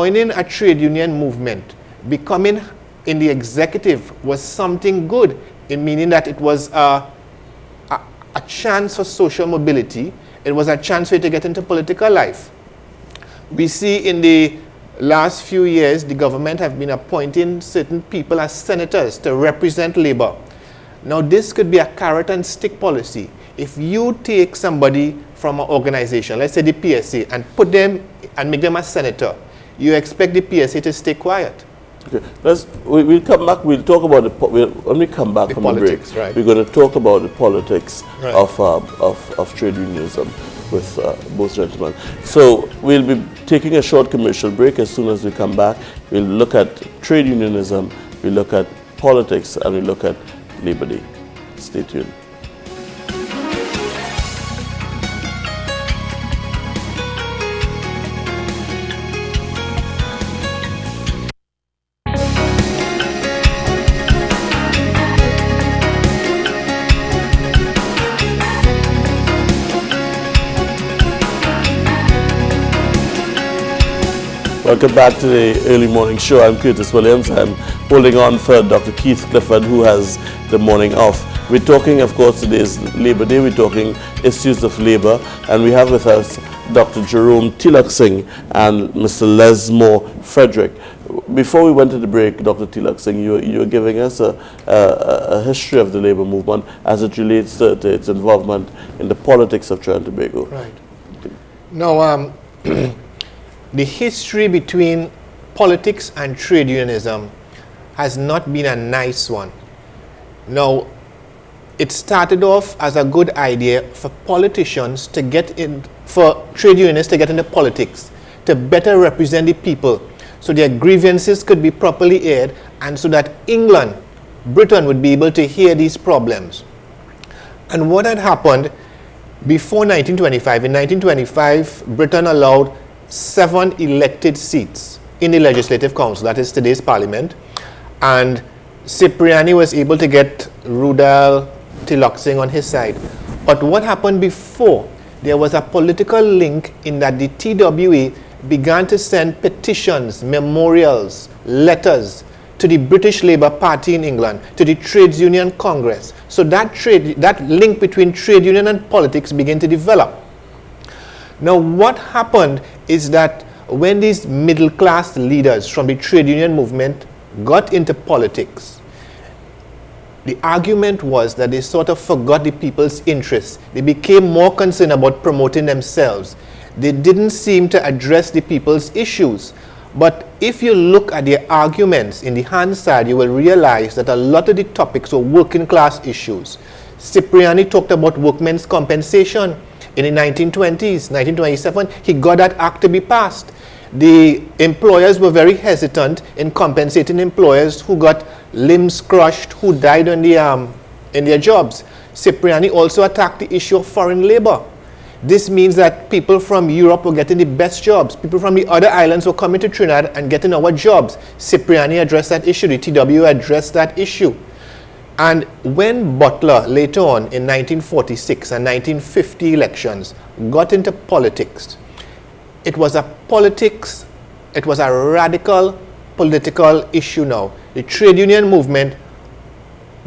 joining a trade union movement, becoming in the executive was something good, in meaning that it was a chance for social mobility. It was a chance for you to get into political life. We see in the last few years, the government have been appointing certain people as senators to represent labor. Now, this could be a carrot and stick policy. If you take somebody from an organization, let's say the PSA, and put them and make them a senator, you expect the PSA to stay quiet. Okay, we'll come back. We'll talk about when we come back from politics, the break. right. We're going to talk about the politics right. of trade unionism with both gentlemen. So we'll be taking a short commercial break. As soon as we come back, we'll look at trade unionism, we'll look at politics, and we'll look at Labor Day. Stay tuned. Welcome back to the early morning show. I'm Curtis Williams. I'm holding on for Dr. Keith Clifford, who has the morning off. We're talking, of course, today is Labor Day. We're talking issues of labor. And we have with us Dr. Jerome Tilak Singh and Mr. Lesmore Frederick. Before we went to the break, Dr. Tilak Singh, you were giving us a history of the labor movement as it relates to its involvement in the politics of Trinidad and Tobago. Right. Now, the history between politics and trade unionism has not been a nice one. Now, it started off as a good idea for politicians to get in, for trade unionists to get into politics, to better represent the people, so their grievances could be properly aired, and so that England, Britain, would be able to hear these problems. And what had happened before 1925, in 1925, Britain allowed 7 elected seats in the Legislative Council, that is today's Parliament, and Cipriani was able to get Rudal Tilak Singh on his side. But what happened before? There was a political link in that the TWA began to send petitions, memorials, letters to the British Labour Party in England, to the Trades Union Congress. So that link between trade union and politics began to develop. Now, what happened is that when these middle-class leaders from the trade union movement got into politics, the argument was that they sort of forgot the people's interests. They became more concerned about promoting themselves. They didn't seem to address the people's issues. But if you look at their arguments in the Hansard, you will realize that a lot of the topics were working-class issues. Cipriani talked about workmen's compensation. In the 1920s, 1927, he got that act to be passed. The employers were very hesitant in compensating employers who got limbs crushed, who died in their jobs. Cipriani also attacked the issue of foreign labor. This means that people from Europe were getting the best jobs. People from the other islands were coming to Trinidad and getting our jobs. Cipriani addressed that issue. The TW addressed that issue. And when Butler, later on in 1946 and 1950 elections, got into politics, it was a radical political issue now. The trade union movement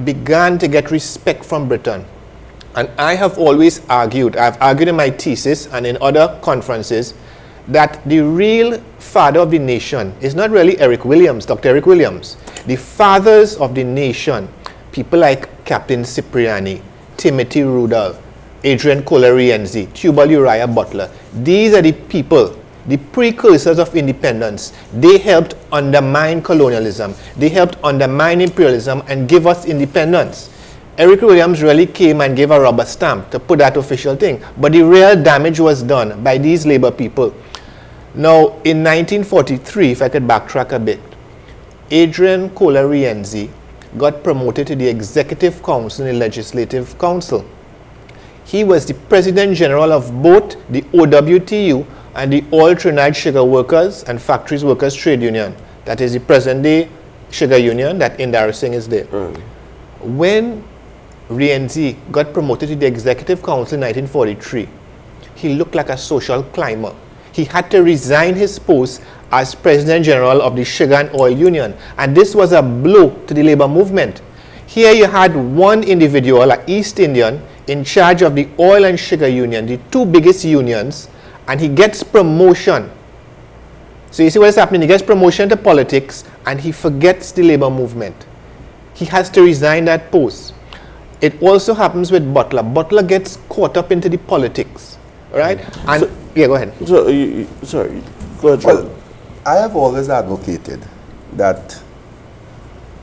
began to get respect from Britain. And I have always argued, I've argued in my thesis and in other conferences, that the real father of the nation is not really Eric Williams, Dr. Eric Williams. The fathers of the nation, people like Captain Cipriani, Timothy Rudolph, Adrian Colarienzi, Tubal Uriah Butler. These are the people, the precursors of independence. They helped undermine colonialism. They helped undermine imperialism and give us independence. Eric Williams really came and gave a rubber stamp to put that official thing. But the real damage was done by these labor people. Now, in 1943, if I could backtrack a bit, Adrian Colarienzi got promoted to the Executive Council and the Legislative Council. He was the President General of both the OWTU and the All Trinidad Sugar Workers and Factories Workers Trade Union. That is the present-day sugar union that Indira Singh is there. When Rienzi got promoted to the Executive Council in 1943, he looked like a social climber. He had to resign his post as President General of the Sugar and Oil Union. And this was a blow to the labor movement. Here you had one individual, an East Indian, in charge of the Oil and Sugar Union, the two biggest unions, and he gets promotion. So you see what is happening? He gets promotion to politics and he forgets the labor movement. He has to resign that post. It also happens with Butler. Butler gets caught up into the politics, right? And So- yeah, go ahead. So, sorry, go ahead, John. Well, I have always advocated that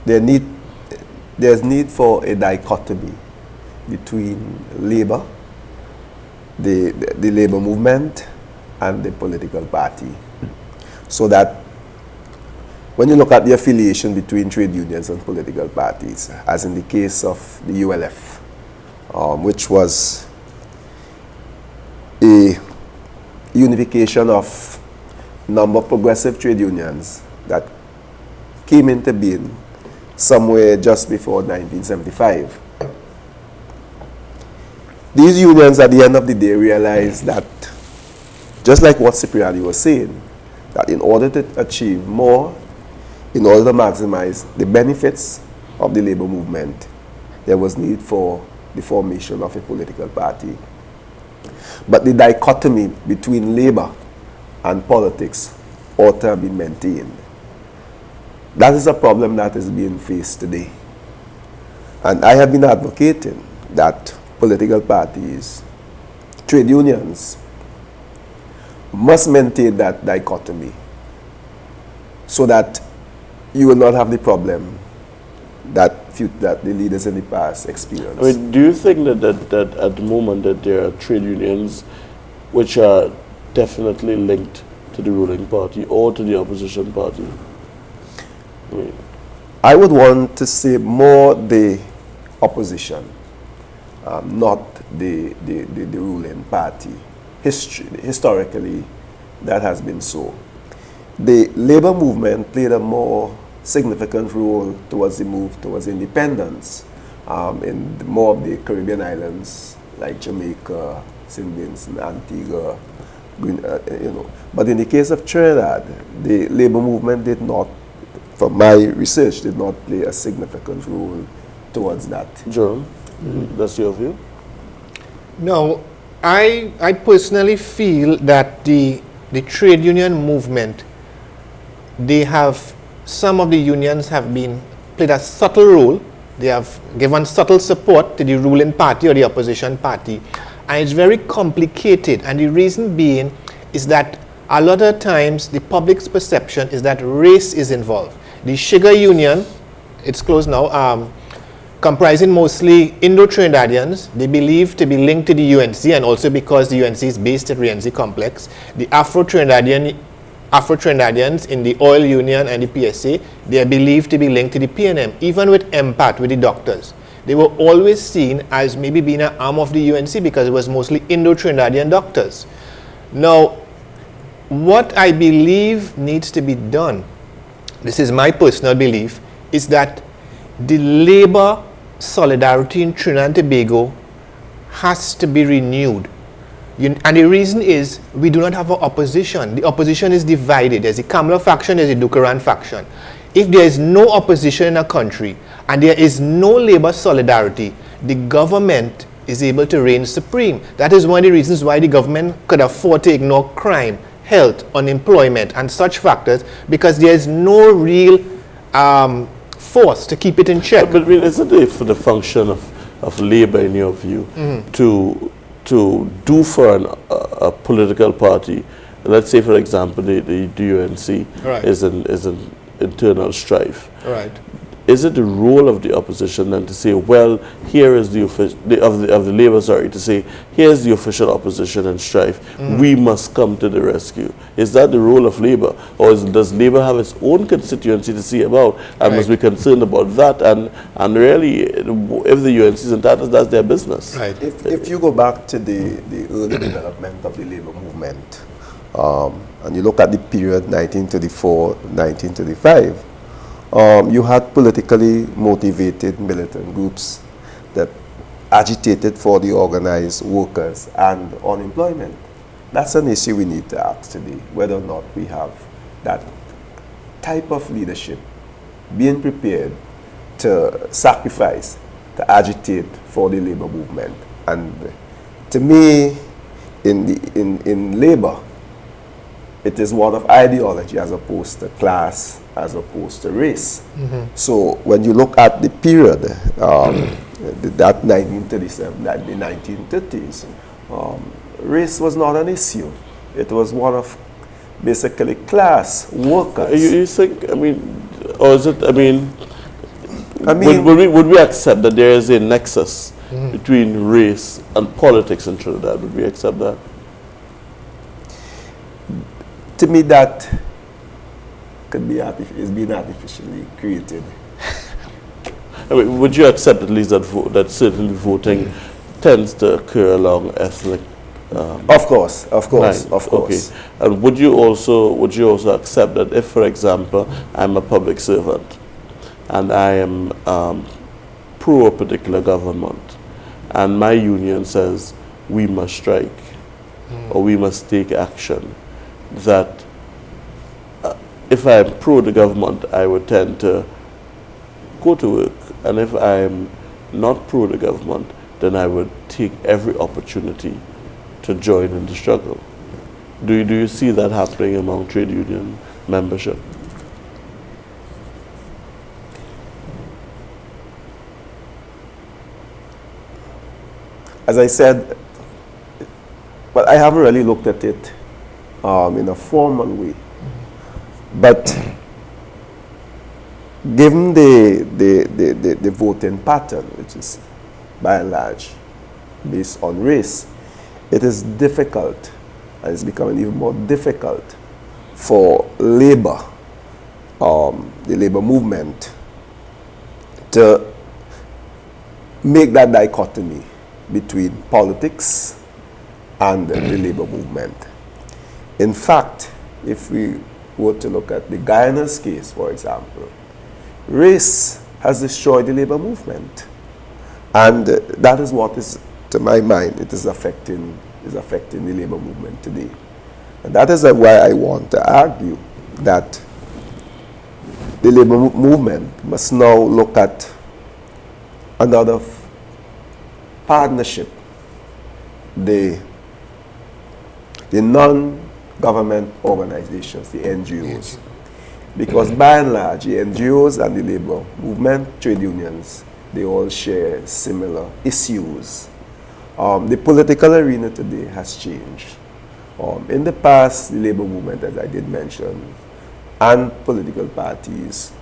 there's need for a dichotomy between labor, the labor movement, and the political party. So that when you look at the affiliation between trade unions and political parties, as in the case of the ULF, which was a unification of number of progressive trade unions that came into being somewhere just before 1975. These unions at the end of the day realized that, just like what Cipriani was saying, that in order to achieve more, in order to maximize the benefits of the labor movement, there was need for the formation of a political party. But the dichotomy between labor and politics ought to have been maintained. That is a problem that is being faced today. And I have been advocating that political parties, trade unions, must maintain that dichotomy so that you will not have the problem that the leaders in the past experienced. I mean, do you think that at the moment that there are trade unions which are definitely linked to the ruling party or to the opposition party? I mean, I would want to say more the opposition, not the ruling party. Historically, that has been so. The labor movement played a more significant role towards the move towards independence in more of the Caribbean islands like Jamaica, St. Vincent, Antigua, But in the case of Trinidad, the labor movement did not, from my research, did not play a significant role towards that. Jerome, that's your view? No, I personally feel that the trade union movement, some of the unions have played a subtle role. They have given subtle support to the ruling party or the opposition party. And it's very complicated. And the reason being is that a lot of times the public's perception is that race is involved. The sugar union, it's closed now, comprising mostly Indo-Trinidadians, they believe to be linked to the UNC, and also because the UNC is based at Rienzi Complex. The Afro-Trinidadians in the Oil Union and the PSA, they are believed to be linked to the PNM, even with MPAT, with the doctors. They were always seen as maybe being an arm of the UNC because it was mostly Indo-Trinidadian doctors. Now, what I believe needs to be done, this is my personal belief, is that the labor solidarity in Trinidad and Tobago has to be renewed. And the reason is we do not have an opposition. The opposition is divided. There's the Kamla faction, there's the Dukaran faction. If there is no opposition in a country and there is no labor solidarity, the government is able to reign supreme. That is one of the reasons why the government could afford to ignore crime, health, unemployment, and such factors, because there is no real force to keep it in check. But I mean, isn't it for the function of labor, in your view, to do for a political party? Let's say, for example, the UNC Right. is an internal strife. Right. Is it the role of the opposition then to say, well, here is the labor, to say, here's the official opposition and strife. We must come to the rescue. Is that the role of labor, or does labor have its own constituency to see about, and must be concerned about that? And really, if the UNC isn't that's their business. Right. If you go back to the early development of the labor movement, and you look at the period 1934-1935, you had politically motivated militant groups that agitated for the organized workers and unemployment. That's an issue we need to ask today, whether or not we have that type of leadership, being prepared to sacrifice, to agitate for the labor movement. And to me, in labor, it is one of ideology as opposed to class, as opposed to race. So when you look at the period, that 1937, that the 1930s, race was not an issue. It was one of basically class, workers. You think, I mean, or is it, I mean, mean, would we accept that there is a nexus between race and politics in Trinidad? Would we accept that? To me, that could be is being artificially created. I mean, would you accept at least that that certainly voting tends to occur along ethnic? Of course. Okay. And would you also accept that if, for example, I'm a public servant and I am pro a particular government, and my union says we must strike or we must take action, that if I am pro the government, I would tend to go to work, and if I am not pro the government, then I would take every opportunity to join in the struggle. Do you see that happening among trade union membership? As I said, well, I haven't really looked at it in a formal way. But given the voting pattern, which is by and large based on race, it is difficult, and it's becoming even more difficult for labor, the labor movement, to make that dichotomy between politics and the labor movement. In fact, if we were to look at the Guyana's case, for example, race has destroyed the labor movement. And that is what is, to my mind, it is affecting the labor movement today. And that is why I want to argue that the labor movement must now look at another partnership, the non-government organizations, the NGOs. Because by and large, the NGOs and the labor movement, trade unions, they all share similar issues. The political arena today has changed. In the past, the labor movement, as I did mention, and political parties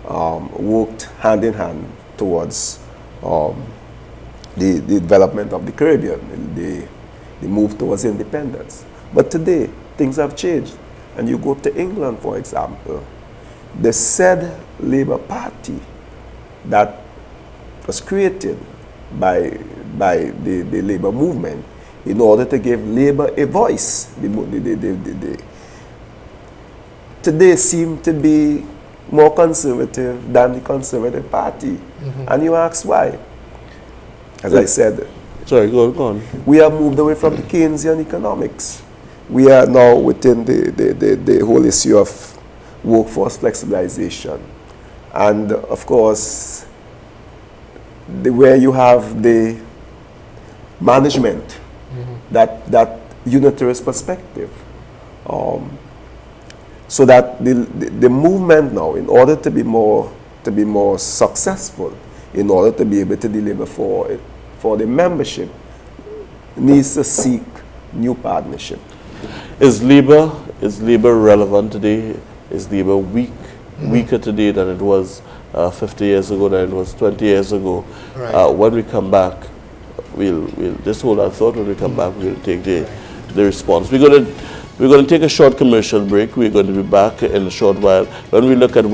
worked hand in hand towards the development of the Caribbean, the move towards independence. But today, things have changed. And you go to England, for example, the said Labour Party that was created by the labor movement in order to give labor a voice. Today seem to be more conservative than the Conservative Party. And you ask why? As I said, sorry, go on. We have moved away from the Keynesian economics. We are now within the whole issue of workforce flexibilization. And of course, where you have the management, that unitarist perspective. So that the movement now, in order to be more successful, in order to be able to deliver for the membership, needs to seek new partnership. Is labor relevant today? Is labor weaker today than it was 50 years ago, than it was 20 years ago? Right. When we come back, we'll just hold our thought. When we come back, we'll take the response. We're going to take a short commercial break. We're going to be back in a short while. When we look at